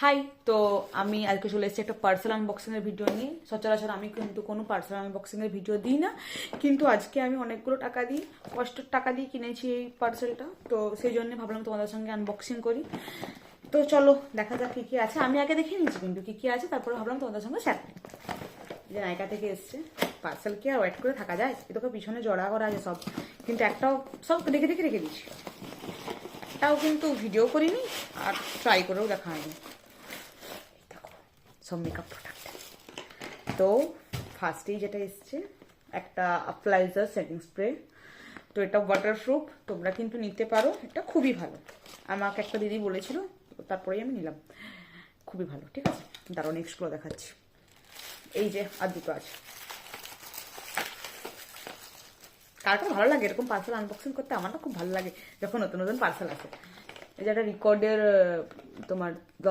High. তো আমি আজকে চলে এসেছি একটা পার্সেল আনবক্সিং এর ভিডিও নিয়ে। সচরাচর আমি কিন্তু কোনো পার্সেল আনবক্সিং এর ভিডিও দিই না, কিন্তু আজকে আমি অনেকগুলো টাকা দিয়ে, কষ্টের টাকা দিয়ে কিনেছি এই পার্সেলটা। তো সেই জন্য ভাবলাম তোমাদের সঙ্গে আনবক্সিং করি। তো চলো দেখা যাক কি কি আছে। আমি আগে দেখে নিয়েছি কিন্তু কি কি আছে, তারপরে ভাবলাম তোমাদের সঙ্গে শেয়ার করি। যে নায়িকা থেকে এসছে পার্সেল, কি আর ওয়েট করে থাকা যায়? এটাকে পিছনে জড়া করা আছে সব, কিন্তু একটাও সব রেখে রেখে রেখে দিচ্ছি। একটাও কিন্তু ভিডিও করিনি আর ট্রাই করেও দেখা হয়নি। সব মেকআপ প্রোডাক্ট। তো ফার্স্টেই যেটা এসছে একটা অ্যাপ্লাইজার সেটিং স্প্রে। তো এটা ওয়াটারপ্রুফ, তোমরা কিন্তু নিতে পারো, এটা খুবই ভালো। আমাকে একটা দিদি বলেছিল, তারপরেই আমি নিলাম। খুবই ভালো, ঠিক আছে। দাঁড়াও নেক্সটগুলো দেখাচ্ছি। এই যে আর দুটো আছে। কার কার ভালো লাগে এরকম পার্সেল আনবক্সিং করতে? আমার না খুব ভালো লাগে যখন নতুন নতুন পার্সেল আসে। এই যে একটা রেকর্ডের তোমার